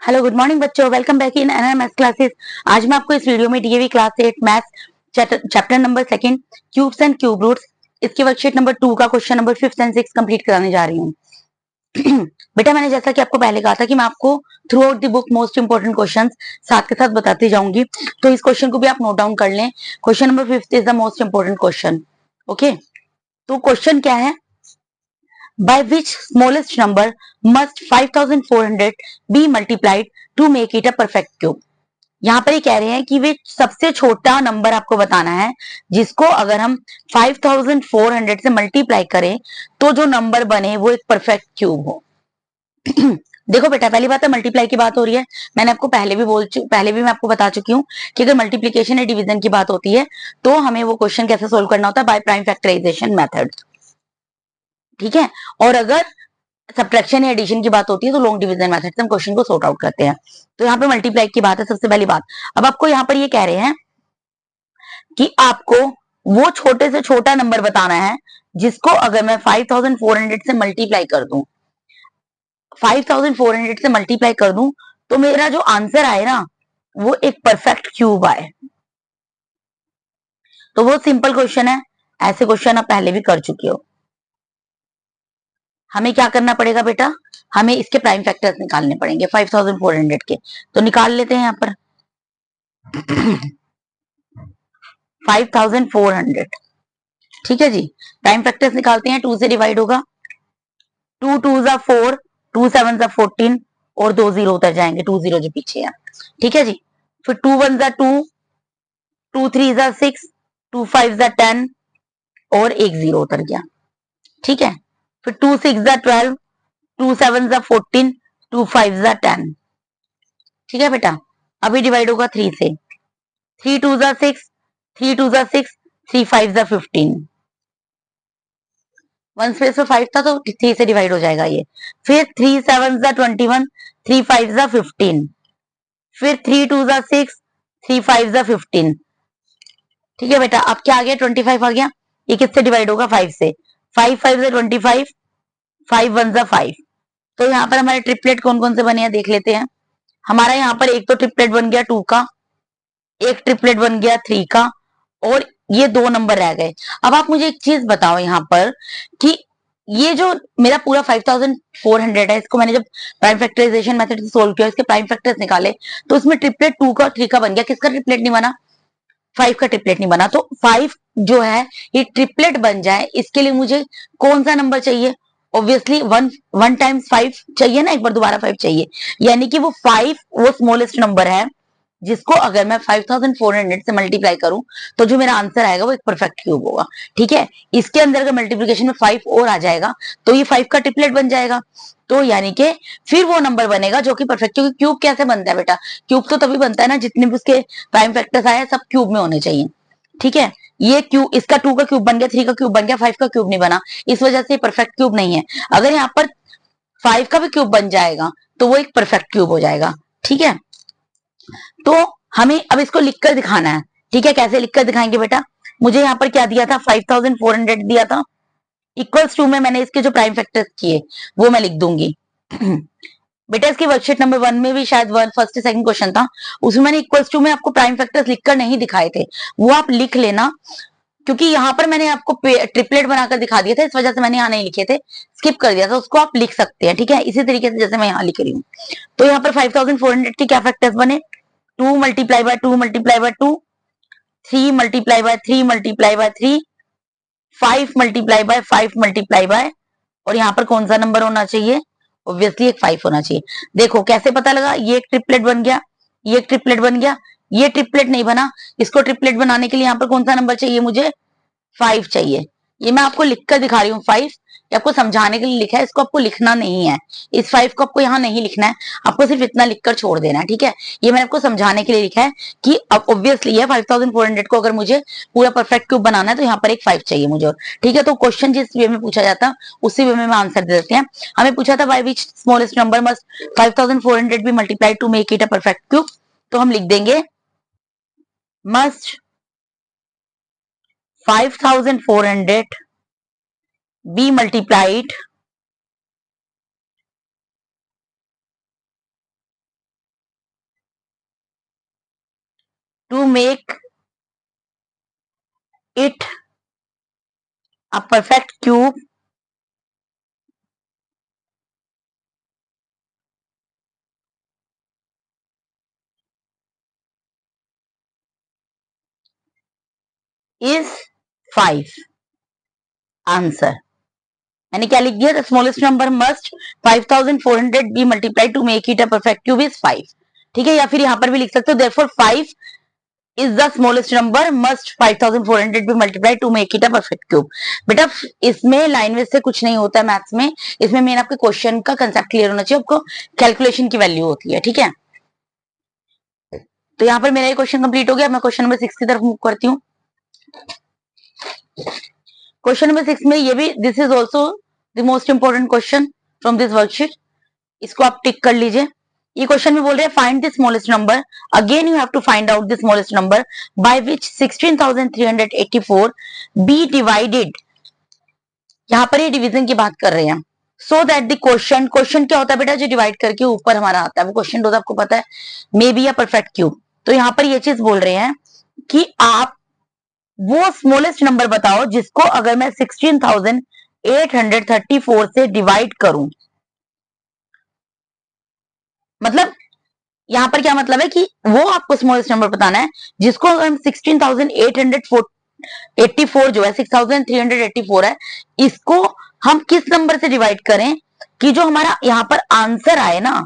Hello good morning बच्चों, welcome back in NR maths classes. आज मैं आपको इस वीडियो में DAV class 8 maths chapter number second cubes and cube roots इसके वर्कशीट नंबर 2 का क्वेश्चन नंबर 5 एंड 6 कंप्लीट कराने जा रही हूँ। बेटा, मैंने जैसा कि आपको पहले कहा था कि मैं आपको through out the book most important questions साथ के साथ बताती जाऊंगी, तो इस क्वेश्चन को भी आप नोट डाउन कर लें। Question number 5 is the most important question. Okay, तो क्वेश्चन क्या है? By which smallest number must 5400 be multiplied to make it a perfect cube? यहाँ पर ये कह रहे हैं कि वे सबसे छोटा नंबर आपको बताना है जिसको अगर हम 5400 से मल्टीप्लाई करें तो जो नंबर बने वो एक परफेक्ट क्यूब हो। देखो बेटा, पहली बात है मल्टीप्लाई की बात हो रही है। मैंने आपको पहले भी मैं आपको बता चुकी हूँ कि अगर मल्टीप्लीकेशन या डिवीजन की बात होती है तो हमें वो क्वेश्चन कैसे सोल्व करना होता है, बाय प्राइम फैक्टराइजेशन मेथड। ठीक है, और अगर सब्ट्रैक्शन या एडिशन की बात होती है तो लॉन्ग डिवीजन मेथड से हम क्वेश्चन को सॉर्ट आउट करते हैं। तो यहाँ पे मल्टीप्लाई की बात है सबसे पहली बात। अब आपको यहाँ पर ये कह रहे हैं कि आपको वो छोटे से छोटा नंबर बताना है जिसको अगर मैं 5400 से मल्टीप्लाई कर दूं, 5400 से मल्टीप्लाई कर दूं तो मेरा जो आंसर आए ना वो एक परफेक्ट क्यूब आए। तो वो सिंपल क्वेश्चन है, ऐसे क्वेश्चन आप पहले भी कर चुके हो। हमें क्या करना पड़ेगा बेटा? हमें इसके प्राइम फैक्टर्स निकालने पड़ेंगे 5400 के। तो निकाल लेते हैं यहाँ पर 5400। ठीक है जी, प्राइम फैक्टर्स निकालते हैं। 2 से डिवाइड होगा, 2 2 जा 4, 2 7 जा 14 और 2 जीरो उतर जाएंगे, 2 जीरो जो पीछे है। ठीक है जी, फिर 2 1 जा 2, 2 3 जा 6, 2 5 जा 10 और एक जीरो उतर गया। ठीक है, फिर 2 6 जा 12, 2 7 जा 14, 2 5 जा 10। ठीक है बेटा, अभी डिवाइड होगा 3 से, 3 2 जा 6, 3 2 जा 6, 3 5 जा 15। वन स्पेस में 5 था तो 3 से डिवाइड हो जाएगा ये। फिर 3 7 जा 21, 3 5 जा 15, फिर 3 2 जा 6, 3 5 जा 15। ठीक है बेटा, अब क्या आ गया? 25 आ गया। ये किससे डिवाइड होगा? 5 से। 5 5 जा 25, 5 1 जा 5। तो यहाँ पर हमारे ट्रिपलेट कौन कौन से बने हैं देख लेते हैं। हमारा यहाँ पर एक तो ट्रिपलेट बन गया 2 का, एक ट्रिपलेट बन गया 3 का, और ये दो नंबर रह गए। अब आप मुझे एक चीज बताओ यहाँ पर कि ये जो मेरा पूरा 5400 है, इसको मैंने जब प्राइम फैक्टराइजेशन मेथड से सोल्व किया, इसके प्राइम फैक्टर्स निकाले तो इसमें ट्रिपलेट 2 का 3 का बन गया। किसका ट्रिपलेट नहीं बना? 5 का ट्रिपलेट नहीं बना। तो 5 जो है ये ट्रिपलेट बन जाए इसके लिए मुझे कौन सा नंबर चाहिए? ऑब्वियसली वन टाइम्स 5 चाहिए ना, एक बार दोबारा 5 चाहिए। यानी कि वो 5 वो स्मॉलेस्ट नंबर है जिसको अगर मैं 5400 से मल्टीप्लाई करूं तो जो मेरा आंसर आएगा वो एक परफेक्ट क्यूब होगा। ठीक है, इसके अंदर अगर मल्टीप्लिकेशन में 5 और आ जाएगा तो ये 5 का ट्रिपलेट बन जाएगा। तो यानी कि फिर वो नंबर बनेगा जो कि परफेक्ट, क्योंकि क्यूब कैसे बनता है बेटा? क्यूब तो तभी बनता है ना जितने भी उसके प्राइम फैक्टर्स आए सब क्यूब में होने चाहिए। ठीक है, ये क्यूब, इसका 2 का क्यूब बन गया, 3 का क्यूब बन गया, 5 का क्यूब नहीं बना, इस वजह से परफेक्ट क्यूब नहीं है। अगर यहाँ पर 5 का भी क्यूब बन जाएगा तो वो एक परफेक्ट क्यूब हो जाएगा। ठीक है, तो हमें अब इसको लिखकर दिखाना है। ठीक है, कैसे लिखकर दिखाएंगे बेटा? मुझे यहाँ पर क्या दिया था? 5400 दिया था। इक्वल्स टू में मैंने इसके जो प्राइम फैक्टर्स किए वो मैं लिख दूंगी। बेटा, इसकी वर्कशीट नंबर 1 में भी शायद फर्स्ट सेकंड क्वेश्चन था, उसमें मैंने इक्वल्स टू में आपको प्राइम फैक्टर्स लिखकर नहीं दिखाए थे, वो आप लिख लेना। क्योंकि यहाँ पर मैंने आपको ट्रिपलेट बनाकर दिखा दिया था, इस वजह से मैंने यहाँ नहीं लिखे थे, स्किप कर दिया था। उसको आप लिख सकते हैं। ठीक है, इसी तरीके से जैसे मैं यहाँ लिख रही हूँ। तो यहाँ पर 5400 के क्या फैक्टर्स बने? 2 multiply by 2 multiply by 2, 3 multiply by 3 multiply by 3, 5 multiply by 5 multiply by, और यहाँ पर कौन सा नंबर होना चाहिए? ऑब्वियसली एक 5 होना चाहिए। देखो कैसे पता लगा, ये एक ट्रिपलेट बन गया, ये एक ट्रिपलेट बन गया, ये ट्रिपलेट नहीं बना। इसको ट्रिपलेट बनाने के लिए यहाँ पर कौन सा नंबर चाहिए? मुझे 5 चाहिए। ये मैं आपको लिखकर दिखा रही हूँ 5, ये आपको समझाने के लिए लिखा है, इसको आपको लिखना नहीं है। इस 5 को आपको यहाँ नहीं लिखना है, आपको सिर्फ इतना लिखकर छोड़ देना है। ठीक है, ये मैंने आपको समझाने के लिए लिखा है कि अब ऑब्वियसली है 5400 को अगर मुझे पूरा परफेक्ट क्यूब बनाना है तो यहाँ पर एक 5 चाहिए मुझे। और ठीक है, तो क्वेश्चन जिस वे में पूछा जाता उसी वे में आंसर दे देते हैं। हमें पूछा था by which smallest number must 5400 be multiply to make it a perfect cube. तो हम लिख देंगे must 5400 be multiplied to make it a perfect cube is 5. Answer मैंने क्या लिख दिया? The smallest number must 5400 be multiply to make it a perfect cube is 5. ठीक है, या फिर यहां पर भी लिख सकते हो therefore 5 is the smallest number must 5400 be multiplied to make it a perfect cube. बेटा इसमें लाइन में से कुछ नहीं होता है मैथ्स में, इसमें मेन आपके क्वेश्चन का कंसेप्ट क्लियर होना चाहिए, आपको कैलकुलेशन की वैल्यू होती है. ठीक है, तो यहाँ पर मेरा ये क्वेश्चन कंप्लीट हो गया. मैं क्वेश्चन नंबर 6 की तरफ मूव करती हूँ. क्वेश्चन नंबर 6 में ये भी this is also the most important question from this worksheet. इसको आप टिक कर लीजिए. ये क्वेश्चन में बोल रहे हैं find the smallest number. Again you have to find out the smallest number by which 16,384 be divided. यहां पर ये डिवीजन की बात कर रहे हैं. सो दैट द क्वेश्चन क्या होता है बेटा? जो डिवाइड करके ऊपर हमारा आता है वो क्वेश्चन होता है, आपको पता है, may be a perfect cube. तो यहां पर ये चीज बोल रहे हैं कि आप वो स्मॉलेस्ट नंबर बताओ जिसको अगर मैं 16,834 से डिवाइड करूं. मतलब यहां पर क्या मतलब है कि वो आपको स्मॉलेस्ट नंबर बताना है जिसको अगर 16,884 जो है 6,384 है, इसको हम किस नंबर से डिवाइड करें कि जो हमारा यहां पर आंसर आए ना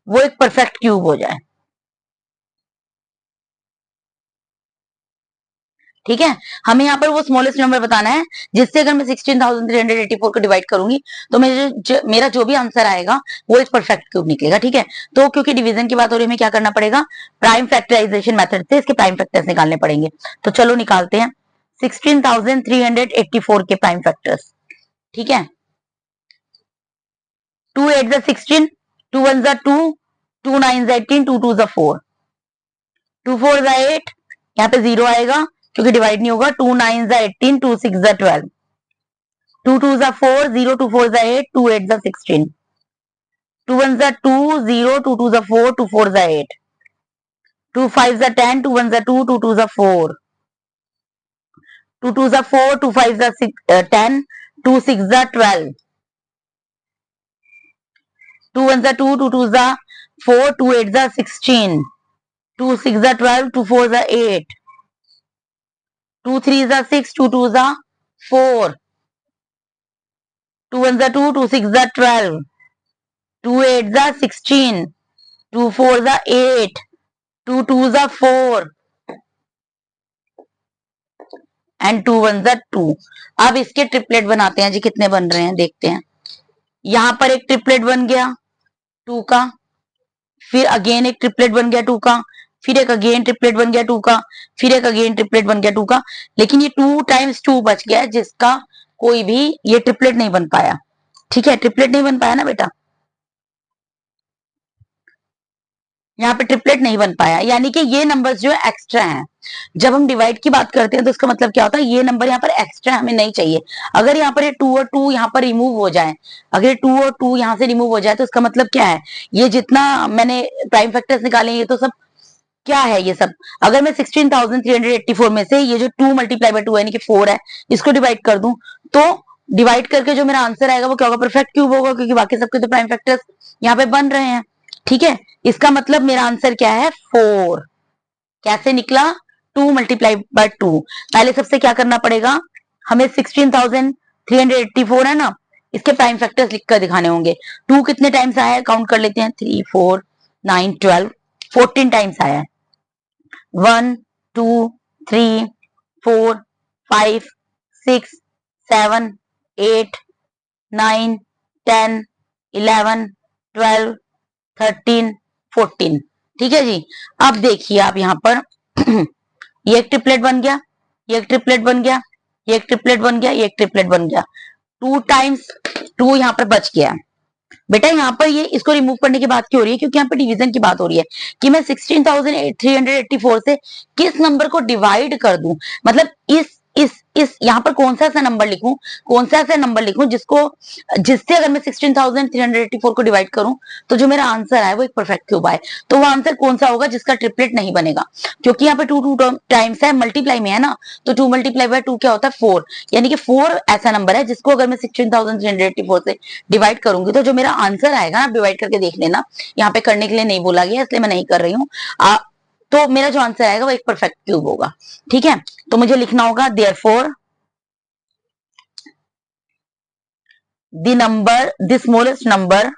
वो एक परफेक्ट क्यूब हो जाए. ठीक है, हमें यहाँ पर वो स्मॉलेस्ट नंबर बताना है जिससे अगर मैं 16,384 को डिवाइड करूंगी तो मेरा जो भी आंसर आएगा वो एक परफेक्ट क्यूब निकलेगा. ठीक है, तो क्योंकि डिवीजन की बात हो रही है, हमें क्या करना पड़ेगा? प्राइम फैक्टराइजेशन मेथड से इसके प्राइम फैक्टर्स निकालने पड़ेंगे. तो चलो निकालते हैं 16,384 के प्राइम फैक्टर्स. ठीक है, 2 8 जा 16, 2 1 जा 2, 2 9 जा 18, 2 2 जा 4, 2 4 जा 8, यहाँ पे 0 आएगा क्योंकि डिवाइड नहीं होगा. 2 9 जा 18, 2 6 जा 12, 2 2 जा 4, 0 2 4 जा 8, 2 8 जा 16, 2 1 जा 2, 0 2 2 जा 4, 2 4 जा 8, 2 5 जा 10, 2 1 जा 2, 2 2 जा 4, 2 2 जा 4, 2 5 जा 10, 2 6 जा 12, 2 1 जा 2, 2 2 जा 4, 2 8 जा 16, 2 6 जा 12, 2 4 जा 8, 2 3 जा 6, 2 2 जा 4, 2 1 जा 2, 2 6 जा 12, 2 8 जा 16, 2 4 जा 8, 2 2 जा 4 एंड 2 1 जा 2. अब इसके ट्रिपलेट बनाते हैं जी. कितने बन रहे हैं देखते हैं. यहां पर एक ट्रिपलेट बन गया 2 का, फिर अगेन एक ट्रिपलेट बन गया 2 का, फिर एक अगेन ट्रिपलेट बन गया 2 का, फिर एक अगेन ट्रिपलेट बन गया 2 का. लेकिन ये 2 टाइम्स 2 बच गया है जिसका कोई भी ये ट्रिपलेट नहीं बन पाया. ठीक है, ट्रिपलेट नहीं बन पाया ना बेटा, यहाँ पे ट्रिपलेट नहीं बन पाया, यानी कि ये नंबर्स जो है एक्स्ट्रा हैं. जब हम डिवाइड की बात करते हैं तो उसका मतलब क्या होता है? ये नंबर यहाँ पर एक्स्ट्रा हमें नहीं चाहिए. अगर यहाँ पर ये 2 और 2 यहाँ पर रिमूव हो जाए, अगर 2 और 2 यहाँ से रिमूव हो जाए तो उसका मतलब क्या है? ये जितना मैंने प्राइम फैक्टर्स निकाले ये तो सब क्या है? ये सब अगर मैं 16,384 में से ये जो 2 मल्टीप्लाई बाय 2 है यानी कि 4 है, इसको डिवाइड कर दूं तो डिवाइड करके जो मेरा आंसर आएगा वो क्या होगा? परफेक्ट क्यूब होगा, क्योंकि बाकी सबके तो प्राइम फैक्टर्स यहाँ पे बन रहे हैं. ठीक है, इसका मतलब मेरा आंसर क्या है? 4. कैसे निकला? 2 मल्टीप्लाई बाय 2. पहले सबसे क्या करना पड़ेगा? हमें 16,384 है ना, इसके प्राइम फैक्टर्स लिखकर दिखाने होंगे. 2 कितने टाइम्स आया है काउंट कर लेते हैं. 3 4 9 12 14 टाइम्स आया है. 1 2 3 4 5 6 7 8 9 10 11 12 13 14. ठीक है जी. अब देखिए आप यहाँ पर ये एक ट्रिपलेट बन गया, ये एक ट्रिपलेट बन गया, ये एक ट्रिपलेट बन गया, ये एक ट्रिपलेट बन गया. 2 टाइम्स 2 यहाँ पर बच गया. बेटा यहाँ पर ये इसको रिमूव करने की बात क्यों हो रही है? क्योंकि यहाँ पर डिवीजन की बात हो रही है कि मैं 16,384 से किस नंबर को डिवाइड कर दूं. मतलब इस इस यहाँ पर कौन सा ऐसा नंबर लिखूं, कौन सा ऐसा नंबर लिखूं जिससे अगर मैं 16,384 को डिवाइड करूं तो जो मेरा आंसर आए वो एक परफेक्ट क्यूब आए। तो वो आंसर कौन सा होगा जिसका ट्रिपलेट नहीं बनेगा, क्योंकि यहाँ पे 2 टाइम्स है, मल्टीप्लाई में है ना, तो 2 मल्टीप्लाई बाय 2 क्या होता है 4, यानी कि 4 ऐसा नंबर है जिसको अगर मैं 16,384 से डिवाइड करूंगी तो जो मेरा आंसर आएगा ना, डिवाइड करके देख लेना, यहाँ पे करने के लिए नहीं बोला गया इसलिए मैं नहीं कर रही हूँ। तो मेरा जो आंसर आएगा वो एक परफेक्ट क्यूब होगा। ठीक है, तो मुझे लिखना होगा therefore the smallest number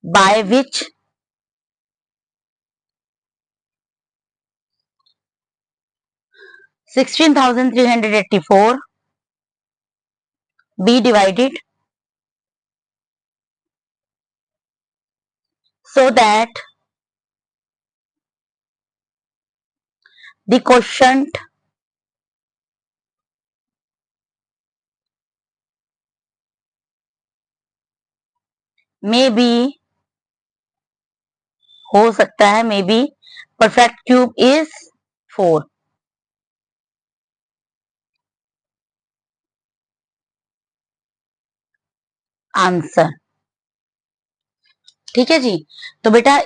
by which 16,384 be divided so that the quotient may be, हो सकता है, may be perfect cube is 4। Answer. ठीक है जी, तो बेटा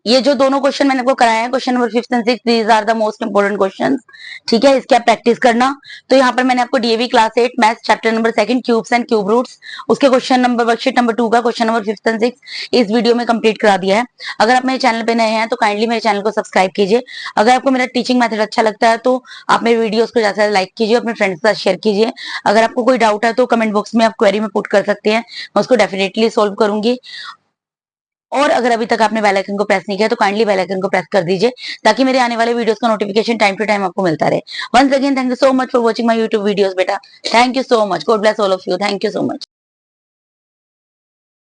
ये जो दोनों क्वेश्चन मैंने आपको कराया है, question number 5 and 6, these are the most important questions. ठीक है, इसकी आप प्रैक्टिस करना। तो यहाँ पर मैंने आपको DAV class 8 maths chapter number 2 cubes and cube roots, उसके क्वेश्चन नंबर वर्कशीट नंबर 2 का क्वेश्चन नंबर 5 एंड 6 इस वीडियो में कंप्लीट करा दिया है। अगर आप मेरे चैनल पे नए हैं तो काइंडली मेरे चैनल को सब्सक्राइब कीजिए। अगर आपको मेरा टीचिंग मेथड अच्छा लगता है तो आप मेरे वीडियोस को ज्यादा से ज्यादा लाइक कीजिए, अपने फ्रेंड्स के साथ शेयर कीजिए। अगर आपको कोई डाउट है तो कमेंट बॉक्स में आप क्वेरी में पुट कर सकते हैं, मैं उसको डेफिनेटली सोल्व करूंगी। और अगर अभी तक आपने बेल आइकन को प्रेस नहीं किया तो काइंडली बेल आइकन को प्रेस कर दीजिए ताकि मेरे आने वाले वीडियोस का नोटिफिकेशन टाइम टू टाइम आपको मिलता रहे। Once again thank you so much for watching my YouTube videos बेटा, thank you so much, god bless all of you, thank you so much.